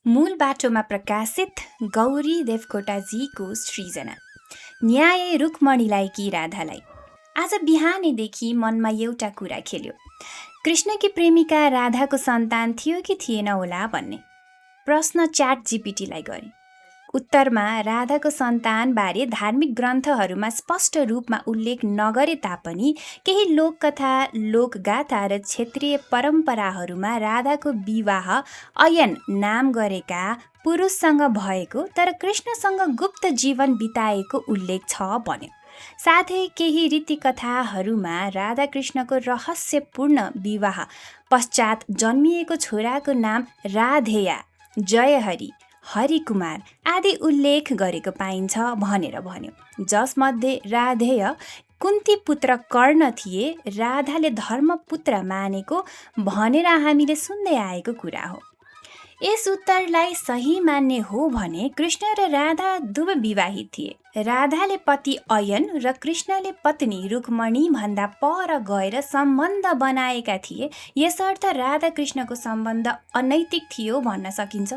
मूल बाटोमा प्रकाशित गौरी देवकोटाजीको सृजना। न्याय रुक्मणीलाई कि राधालाई। आज बिहानैदेखि मनमा एउटा कुरा खेल्यो, कृष्णकी प्रेमिका राधाको सन्तान थियो कि थिएन होला भन्ने प्रश्न च्याट जीपीटीलाई गरे। उत्तरमा राधाको सन्तानबारे धार्मिक ग्रन्थहरूमा स्पष्ट रूपमा उल्लेख नगरे तापनि केही लोककथा, लोकगाथा र क्षेत्रीय परम्पराहरूमा राधाको विवाह अयन नाम गरेका पुरुषसँग भएको तर कृष्णसँग गुप्त जीवन बिताएको उल्लेख छ भन्यो। साथै केही रीतिकथाहरूमा राधाकृष्णको रहस्यपूर्ण विवाह पश्चात जन्मिएको छोराको नाम राधेया, जयहरि, हरिकुमार आदि उल्लेख गरेको पाइन्छ भनेर भन्यो, जसमध्ये राधेय कुन्ती पुत्र कर्ण थिए, राधाले धर्मपुत्र मानेको भनेर हामीले सुन्दै आएको कुरा हो। यस उत्तरलाई सही मान्ने हो भने कृष्ण र राधा दुवै विवाहित थिए। राधाले पति अयन र कृष्णले पत्नी रुक्मणी भन्दा पर गएर सम्बन्ध बनाएका थिए। यसर्थ राधा कृष्णको सम्बन्ध अनैतिक थियो भन्न सकिन्छ।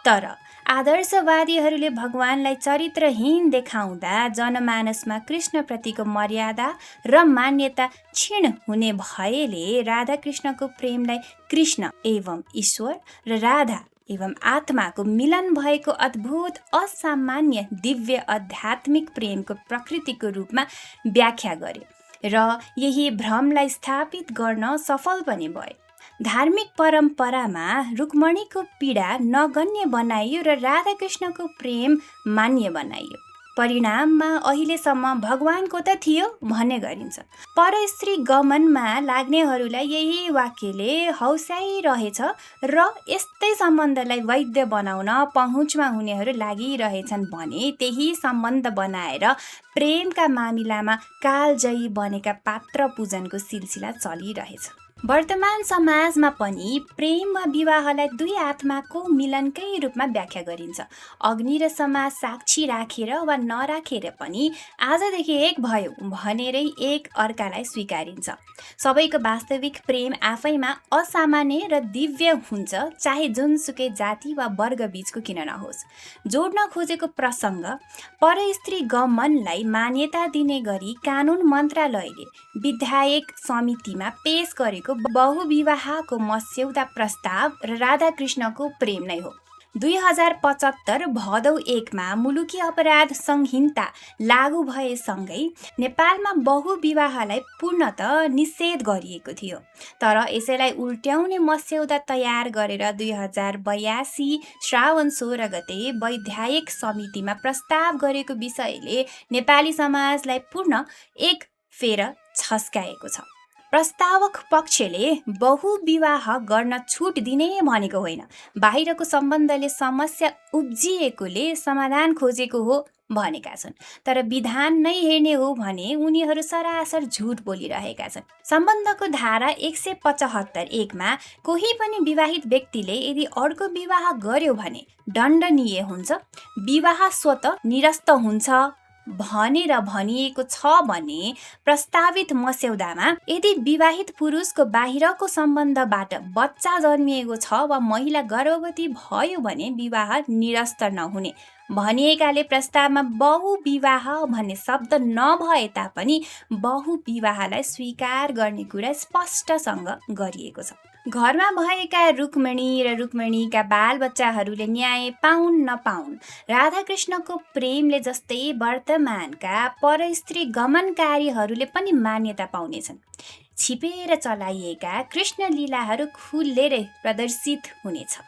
तर आदर्शवादीहरूले भगवानलाई चरित्रहीन देखाउँदा जनमानसमा कृष्णप्रतिको मर्यादा र मान्यता क्षीण हुने भएले राधाकृष्णको प्रेमलाई कृष्ण एवं ईश्वर र राधा एवं आत्माको मिलन भएको अद्भुत, असामान्य, दिव्य आध्यात्मिक प्रेमको प्रकृतिको रूपमा व्याख्या गरे र यही भ्रमलाई स्थापित गर्न सफल पनि भए। धार्मिक परम्परामा रुक्मणीको पीडा नगण्य बनाइयो र राधाकृष्णको प्रेम मान्य बनाइयो। परिणाममा अहिलेसम्म भगवानको त थियो भन्ने गरिन्छ। परस्त्री गमनमा लाग्नेहरूलाई यही वाक्यले हौसाइरहेछ र यस्तै सम्बन्धलाई वैध बनाउन पहुँचमा हुनेहरू लागिरहेछन् भने त्यही सम्बन्ध बनाएर प्रेमका मामिलामा कालजयी बनेका पात्र पूजनको सिलसिला चलिरहेछ। वर्तमान समाजमा पनि प्रेम वा विवाहलाई दुई आत्माको मिलनकै रूपमा व्याख्या गरिन्छ। अग्नि र समाज साक्षी राखेर वा नराखेर पनि आजदेखि एक भयो भनेरै एक अर्कालाई स्वीकारिन्छ। सबैको वास्तविक प्रेम आफैमा असामान्य र दिव्य हुन्छ, चाहे जुनसुकै जाति वा वर्ग बीचको किन नहोस्। जोड्न खोजेको प्रसङ्ग परस्त्री गमनलाई मान्यता दिने गरी कानुन मन्त्रालयले विधायक समितिमा पेश गरेको बहुविवाहको मस्यौदा प्रस्ताव र राधाकृष्णको प्रेम नै हो। 2075 भदौ 1 मा मुलुकी अपराध संहिता लागू भएसँगै नेपालमा बहुविवाहलाई पूर्णतः निषेध गरिएको थियो। तर यसैलाई उल्ट्याउने मस्यौदा तयार गरेर 2082 श्रावण 16 गते वैधायक समितिमा प्रस्ताव गरेको विषयले नेपाली समाजलाई पूर्ण एक फेर छस्काएको छ। प्रस्तावक पक्षले बहुविवाह गर्न छुट दिने भनेको होइन, बाहिरको सम्बन्धले समस्या उब्जिएकोले समाधान खोजेको हो भनेका छन्। तर विधान नै हेर्ने हो भने उनीहरू सरासर झुट बोलिरहेका छन्। सम्बन्धको धारा 175(1) मा कोही पनि विवाहित व्यक्तिले यदि अर्को विवाह गर्यो भने दण्डनीय हुन्छ, विवाह स्वतः निरस्त हुन्छ भनेर भनिएको छ भने प्रस्तावित मस्यौदामा यदि विवाहित पुरुषको बाहिरको सम्बन्धबाट बच्चा जन्मिएको छ वा महिला गर्भवती भयो भने विवाह निरस्त नहुने भनिएकाले प्रस्तावमा बहुविवाह भन्ने शब्द नभए तापनि बहुविवाहलाई स्वीकार गर्ने कुरा स्पष्टसँग गरिएको छ। घरमा भएका रुक्मणी र रुक्मणीका बालबच्चाहरूले न्याय पाउन् नपाउन्, राधाकृष्णको प्रेमले जस्तै वर्तमानका परस्त्री गमनकारीहरूले पनि मान्यता पाउनेछन्। छिपेर चलाइएका कृष्ण लीलाहरू खुलेरै प्रदर्शित हुनेछ।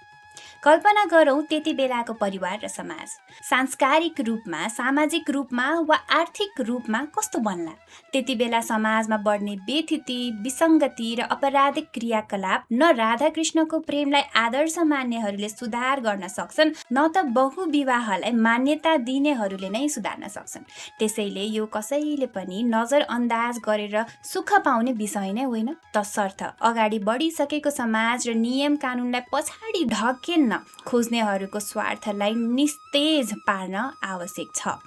कल्पना गरौँ त्यति बेलाको परिवार र समाज सांस्कारिक रूपमा, सामाजिक रूपमा वा आर्थिक रूपमा कस्तो बन्ला। त्यति बेला समाजमा बढ्ने बेथिति, विसङ्गति र अपराधिक क्रियाकलाप न राधाकृष्णको प्रेमलाई आदर्श मान्नेहरूले सुधार गर्न सक्छन्, न त बहुविवाहलाई मान्यता दिनेहरूले नै सुधार्न सक्छन्। त्यसैले यो कसैले पनि नजरअन्दाज गरेर सुख पाउने विषय नै होइन। तसर्थ अगाडि बढिसकेको समाज र नियम कानुनलाई पछाडि ढकेल्न खोज्नेहरूको स्वार्थलाई निस्तेज पार्न आवश्यक छ।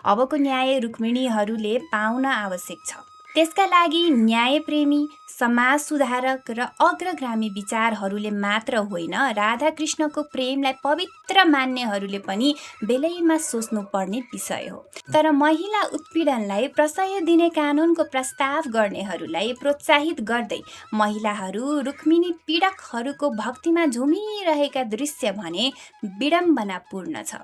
अबको न्याय रुक्मिणीहरूले पाउन आवश्यक छ। त्यसका लागि न्यायप्रेमी, समाज सुधारक र अग्रगामी विचारहरूले मात्र होइन, राधाकृष्णको प्रेमलाई पवित्र मान्नेहरूले पनि बेलैमा सोच्नुपर्ने विषय हो। तर महिला उत्पीडनलाई प्रशय दिने कानुनको प्रस्ताव गर्नेहरूलाई प्रोत्साहित गर्दै महिलाहरू रुक्मिणी पीडकहरूको भक्तिमा झुमिरहेका दृश्य भने विडम्बनापूर्ण छ।